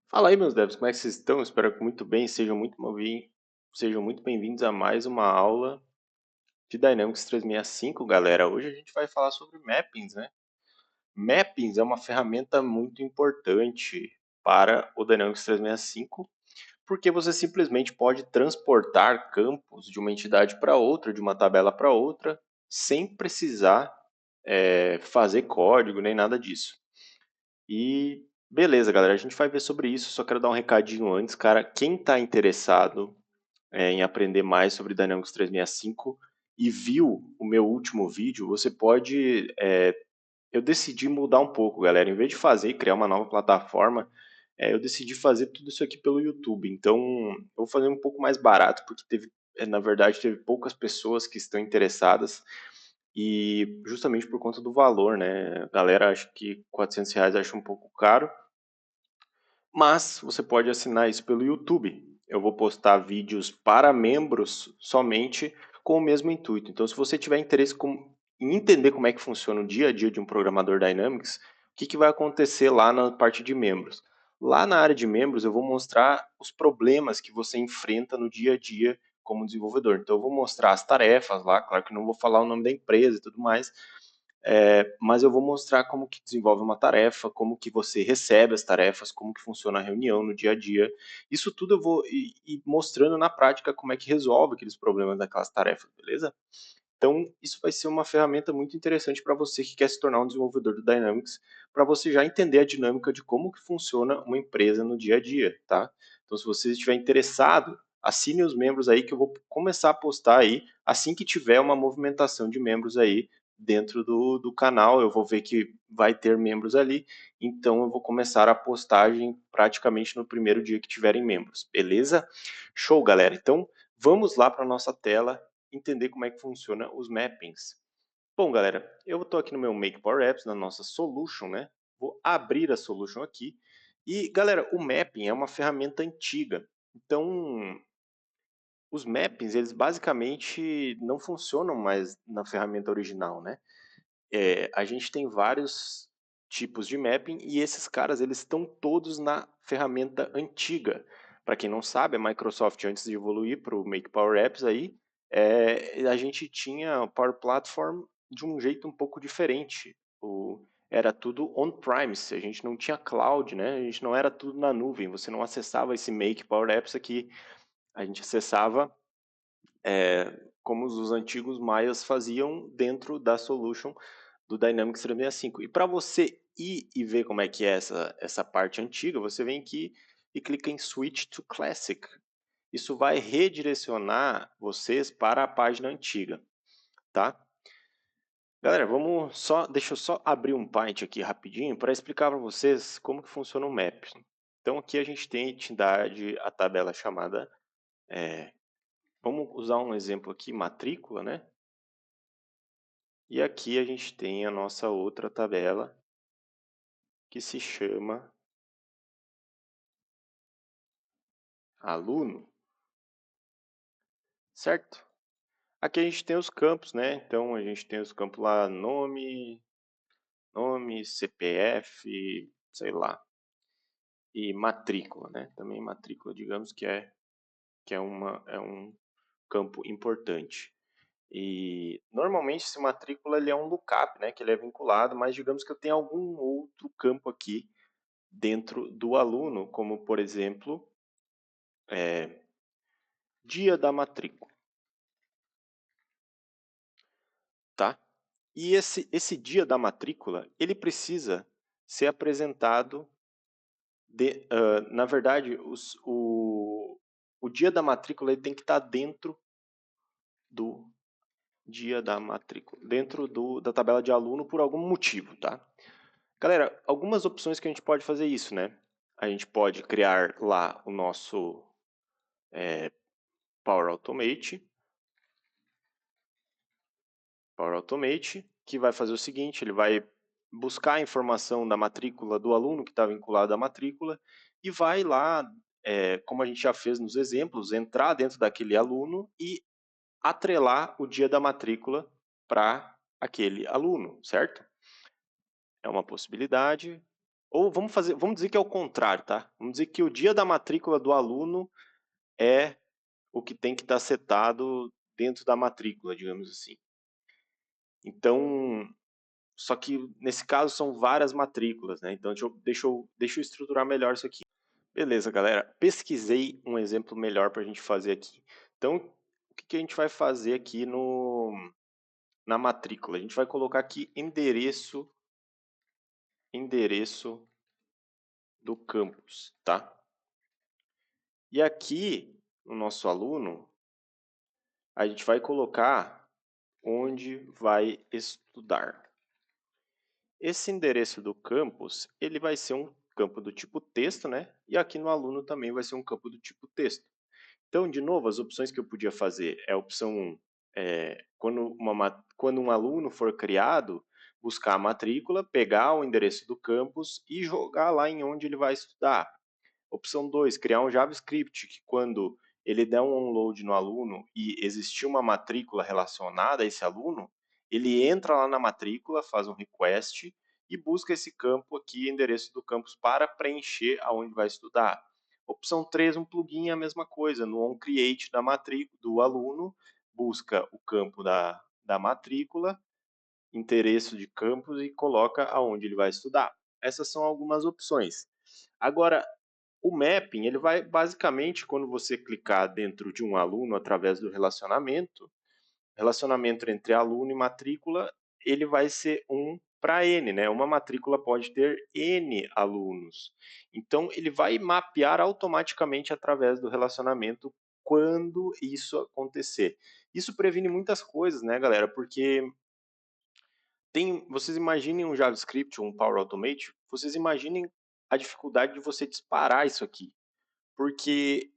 Fala aí, meus devs, como é que vocês estão? Espero que muito bem, sejam muito bem-vindos a mais uma aula de Dynamics 365, galera. Hoje a gente vai falar sobre mappings, né? Mappings é uma ferramenta muito importante para o Dynamics 365, porque você simplesmente pode transportar campos de uma entidade para outra, de uma tabela para outra, sem precisar fazer código nem nada disso. E beleza, galera, a gente vai ver sobre isso. Só quero dar um recadinho antes, cara. Quem está interessado em aprender mais sobre Dynamics 365 e viu o meu último vídeo, você pode. Eu decidi mudar um pouco, galera. Em vez de fazer e criar uma nova plataforma, eu decidi fazer tudo isso aqui pelo YouTube. Então, eu vou fazer um pouco mais barato, porque na verdade, teve poucas pessoas que estão interessadas e justamente por conta do valor, né? A galera acha que R$ 400 acha um pouco caro, mas você pode assinar isso pelo YouTube. Eu vou postar vídeos para membros somente com o mesmo intuito. Então, se você tiver interesse em entender como é que funciona o dia a dia de um programador Dynamics, o que vai acontecer lá na parte de membros? Lá na área de membros, eu vou mostrar os problemas que você enfrenta no dia a dia como desenvolvedor. Então, eu vou mostrar as tarefas lá, claro que não vou falar o nome da empresa e tudo mais, mas eu vou mostrar como que desenvolve uma tarefa, como que você recebe as tarefas, como que funciona a reunião no dia a dia. Isso tudo eu vou ir mostrando na prática como é que resolve aqueles problemas daquelas tarefas, beleza? Então, isso vai ser uma ferramenta muito interessante para você que quer se tornar um desenvolvedor do Dynamics, para você já entender a dinâmica de como que funciona uma empresa no dia a dia, tá? Então, se você estiver interessado, assine os membros aí que eu vou começar a postar aí assim que tiver uma movimentação de membros aí dentro do canal. Eu vou ver que vai ter membros ali, então eu vou começar a postagem praticamente no primeiro dia que tiverem membros, beleza? Show, galera. Então, vamos lá para a nossa tela entender como é que funciona os mappings. Bom, galera, eu estou aqui no meu Make Power Apps, na nossa solution, né? Vou abrir a solution aqui. E, galera, o mapping é uma ferramenta antiga. Então, os mappings, eles basicamente não funcionam mais na ferramenta original, né? A gente tem vários tipos de mapping e esses caras, eles estão todos na ferramenta antiga. Para quem não sabe, a Microsoft, antes de evoluir para o Make Power Apps aí, a gente tinha o Power Platform de um jeito um pouco diferente. Era tudo on-premise, a gente não tinha cloud, né? A gente não era tudo na nuvem, você não acessava esse Make Power Apps aqui, a gente acessava como os antigos maias faziam dentro da solution do Dynamics 365. E para você ir e ver como é que é essa parte antiga, você vem aqui e clica em Switch to Classic. Isso vai redirecionar vocês para a página antiga, tá? Galera, deixa eu só abrir um Paint aqui rapidinho para explicar para vocês como que funciona o map. Então aqui a gente tem a entidade, a tabela chamada, vamos usar um exemplo aqui, matrícula, né? E aqui a gente tem a nossa outra tabela que se chama aluno, certo? Aqui a gente tem os campos, né? Então a gente tem os campos lá, nome, CPF, sei lá, e matrícula, né? Também matrícula, digamos que é um campo importante. E normalmente esse matrícula ele é um lookup, né? Que ele é vinculado, mas digamos que eu tenho algum outro campo aqui dentro do aluno, como por exemplo, dia da matrícula, tá? E esse dia da matrícula, ele precisa ser apresentado, na verdade, o dia da matrícula ele tem que estar dentro do dia da matrícula, dentro da tabela de aluno por algum motivo, tá? Galera, algumas opções que a gente pode fazer isso, né? A gente pode criar lá o nosso Power Automate, que vai fazer o seguinte, ele vai buscar a informação da matrícula do aluno que está vinculado à matrícula e vai lá, como a gente já fez nos exemplos, entrar dentro daquele aluno e atrelar o dia da matrícula para aquele aluno, certo? É uma possibilidade. Ou vamos dizer que é o contrário, tá? Vamos dizer que o dia da matrícula do aluno é o que tem que estar setado dentro da matrícula, digamos assim. Então, só que nesse caso são várias matrículas, né? Então deixa eu estruturar melhor isso aqui. Beleza, galera. Pesquisei um exemplo melhor para a gente fazer aqui. Então, o que que a gente vai fazer aqui na matrícula? A gente vai colocar aqui endereço do campus, tá? E aqui, no nosso aluno, a gente vai colocar onde vai estudar. Esse endereço do campus, ele vai ser um campo do tipo texto, né? E aqui no aluno também vai ser um campo do tipo texto. Então, de novo, as opções que eu podia fazer é a opção 1, quando um aluno for criado, buscar a matrícula, pegar o endereço do campus e jogar lá em onde ele vai estudar. Opção 2, criar um JavaScript que quando ele der um download no aluno e existir uma matrícula relacionada a esse aluno, ele entra lá na matrícula, faz um request e busca esse campo aqui, endereço do campus, para preencher aonde vai estudar. Opção 3, um plugin é a mesma coisa, no onCreate da matrícula do aluno, busca o campo da matrícula, endereço de campus e coloca aonde ele vai estudar. Essas são algumas opções. Agora, o mapping, ele vai basicamente, quando você clicar dentro de um aluno através do relacionamento entre aluno e matrícula, ele vai ser um para N, né? Uma matrícula pode ter N alunos. Então, ele vai mapear automaticamente através do relacionamento quando isso acontecer. Isso previne muitas coisas, né, galera? Porque vocês imaginem um JavaScript ou um Power Automate, vocês imaginem a dificuldade de você disparar isso aqui. Porque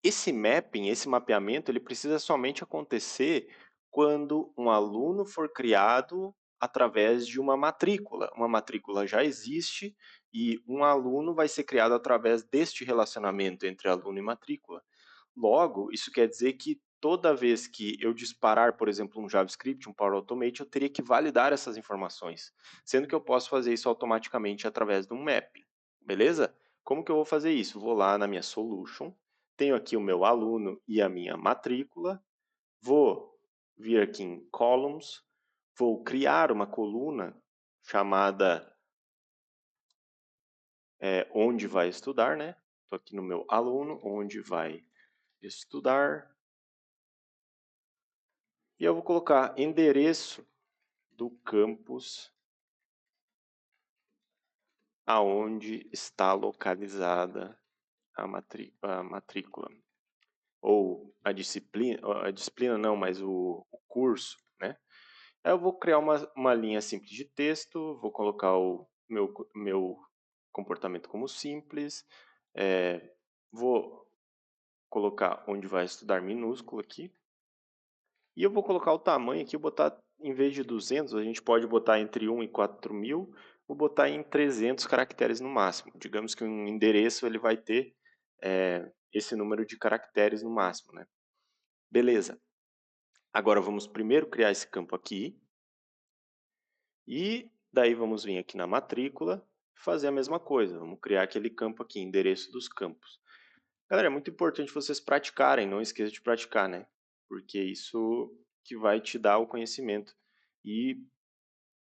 esse mapping, esse mapeamento, ele precisa somente acontecer quando um aluno for criado através de uma matrícula. Uma matrícula já existe e um aluno vai ser criado através deste relacionamento entre aluno e matrícula. Logo, isso quer dizer que toda vez que eu disparar, por exemplo, um JavaScript, um Power Automate, eu teria que validar essas informações, sendo que eu posso fazer isso automaticamente através de um mapping, beleza? Como que eu vou fazer isso? Vou lá na minha solution, tenho aqui o meu aluno e a minha matrícula, vou vir aqui em columns, vou criar uma coluna chamada onde vai estudar, né? Estou aqui no meu aluno, onde vai estudar, e eu vou colocar endereço do campus aonde está localizada a matrícula. Ou a disciplina não, mas o curso, né? Aí eu vou criar uma linha simples de texto, vou colocar o meu comportamento como simples, vou colocar onde vai estudar minúsculo aqui, e eu vou colocar o tamanho aqui, botar, em vez de 200, a gente pode botar entre 1 e 4.000, vou botar em 300 caracteres no máximo. Digamos que um endereço ele vai ter esse número de caracteres no máximo, né? Beleza. Agora vamos primeiro criar esse campo aqui, e daí vamos vir aqui na matrícula e fazer a mesma coisa. Vamos criar aquele campo aqui, endereço dos campos. Galera, é muito importante vocês praticarem, não esqueça de praticar, né? Porque isso que vai te dar o conhecimento. E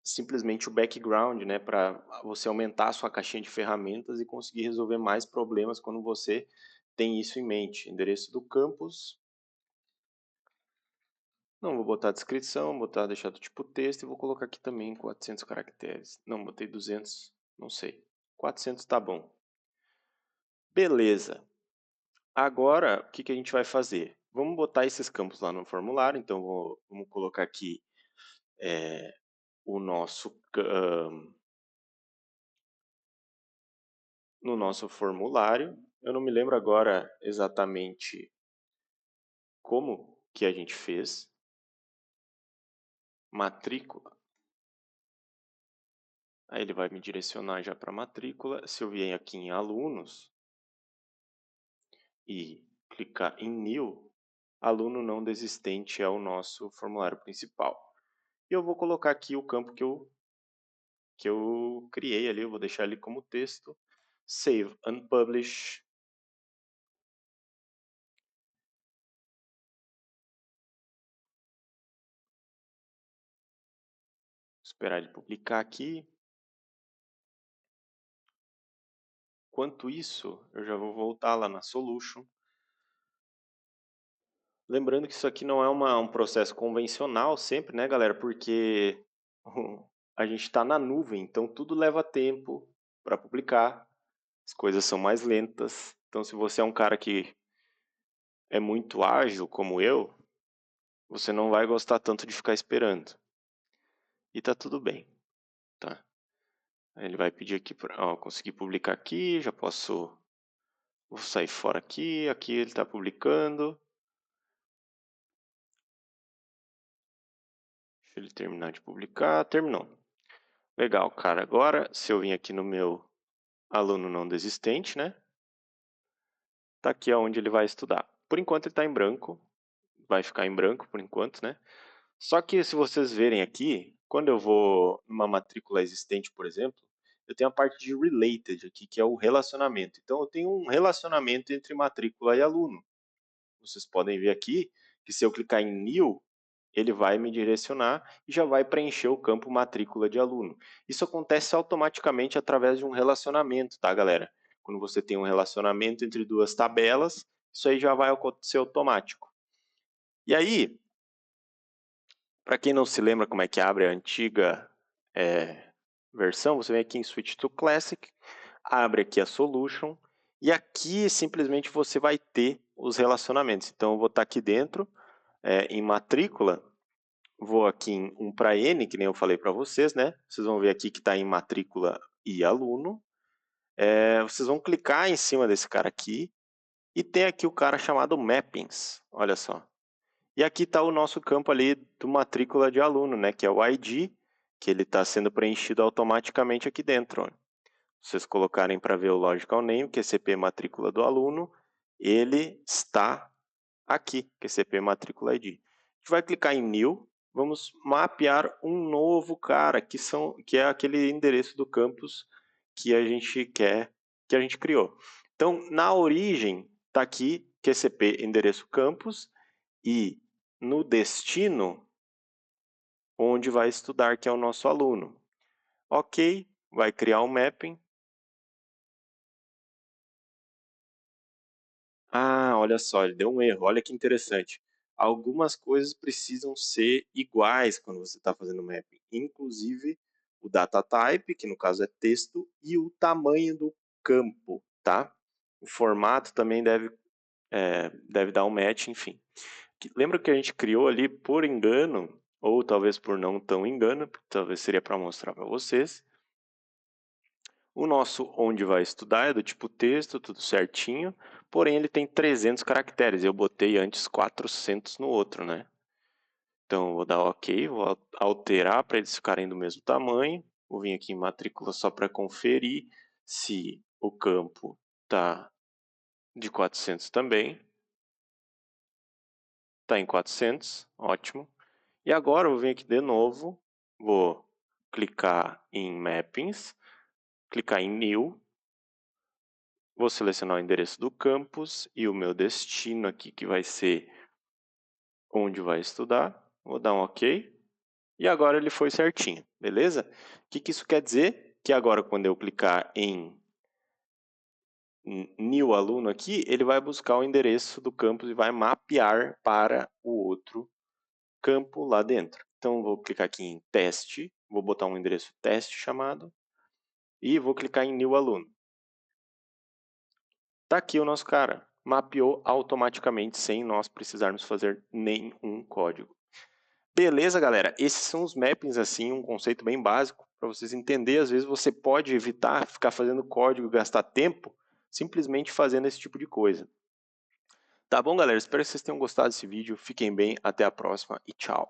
simplesmente o background, né, para você aumentar a sua caixinha de ferramentas e conseguir resolver mais problemas quando você tem isso em mente. Endereço do campus, não vou botar descrição, vou deixar do tipo texto e vou colocar aqui também 400 caracteres. Não, botei 200, não sei. 400 tá bom. Beleza. Agora, o que que a gente vai fazer? Vamos botar esses campos lá no formulário, então vamos colocar aqui o nosso no nosso formulário. Eu não me lembro agora exatamente como que a gente fez. Matrícula. Aí ele vai me direcionar já para matrícula. Se eu vier aqui em alunos e clicar em New, aluno não desistente é o nosso formulário principal. E eu vou colocar aqui o campo que eu que eu criei ali, eu vou deixar ele como texto, save and publish. Esperar ele publicar aqui. Enquanto isso, eu já vou voltar lá na Solution. Lembrando que isso aqui não é um processo convencional sempre, né, galera? Porque a gente está na nuvem, então tudo leva tempo para publicar, as coisas são mais lentas. Então, se você é um cara que é muito ágil, como eu, você não vai gostar tanto de ficar esperando. E tá tudo bem, tá? Aí ele vai pedir aqui para conseguir publicar aqui, já posso. Vou sair fora aqui, aqui ele está publicando. Deixa ele terminar de publicar. Terminou. Legal, cara. Agora, se eu vim aqui no meu aluno não desistente, né? Tá aqui onde ele vai estudar. Por enquanto ele está em branco. Vai ficar em branco por enquanto, né? Só que se vocês verem aqui, quando eu vou numa matrícula existente, por exemplo, eu tenho a parte de related aqui, que é o relacionamento. Então, eu tenho um relacionamento entre matrícula e aluno. Vocês podem ver aqui que se eu clicar em New, ele vai me direcionar e já vai preencher o campo matrícula de aluno. Isso acontece automaticamente através de um relacionamento, tá, galera? Quando você tem um relacionamento entre duas tabelas, isso aí já vai acontecer automático. E aí, para quem não se lembra como é que abre a antiga versão, você vem aqui em Switch to Classic, abre aqui a Solution, e aqui simplesmente você vai ter os relacionamentos. Então, eu vou estar aqui dentro, em matrícula, vou aqui em 1 para N, que nem eu falei para vocês, né? Vocês vão ver aqui que está em matrícula e aluno. Vocês vão clicar em cima desse cara aqui, e tem aqui o cara chamado Mappings, olha só. E aqui está o nosso campo ali do matrícula de aluno, né? Que é o ID, que ele está sendo preenchido automaticamente aqui dentro. Ó. Vocês colocarem para ver o Logical Name, QCP matrícula do aluno, ele está aqui, QCP matrícula ID. A gente vai clicar em New, vamos mapear um novo cara, que é aquele endereço do campus que a gente quer, que a gente criou. Então, na origem, está aqui QCP endereço campus e no destino, onde vai estudar, que é o nosso aluno. Ok, vai criar um mapping. Ah, olha só, ele deu um erro, olha que interessante. Algumas coisas precisam ser iguais quando você está fazendo mapping, inclusive o data type, que no caso é texto, e o tamanho do campo, tá? O formato também deve dar um match, enfim. Lembra que a gente criou ali por engano, ou talvez por não tão engano, talvez seria para mostrar para vocês. O nosso onde vai estudar é do tipo texto, tudo certinho, porém ele tem 300 caracteres, eu botei antes 400 no outro, né? Então, vou dar OK, vou alterar para eles ficarem do mesmo tamanho. Vou vir aqui em matrícula só para conferir se o campo está de 400 também. Está em 400, ótimo. E agora eu vou vir aqui de novo, vou clicar em Mappings, clicar em New, vou selecionar o endereço do campus e o meu destino aqui, que vai ser onde vai estudar. Vou dar um OK. E agora ele foi certinho, beleza? O que isso quer dizer? Que agora quando eu clicar em New Aluno aqui, ele vai buscar o endereço do campus e vai mapear para o outro campo lá dentro. Então, vou clicar aqui em Teste, vou botar um endereço teste chamado, e vou clicar em New Aluno. Tá aqui o nosso cara, mapeou automaticamente sem nós precisarmos fazer nenhum código. Beleza, galera? Esses são os mappings, assim, um conceito bem básico para vocês entenderem. Às vezes você pode evitar ficar fazendo código e gastar tempo simplesmente fazendo esse tipo de coisa. Tá bom, galera? Espero que vocês tenham gostado desse vídeo. Fiquem bem, até a próxima e tchau.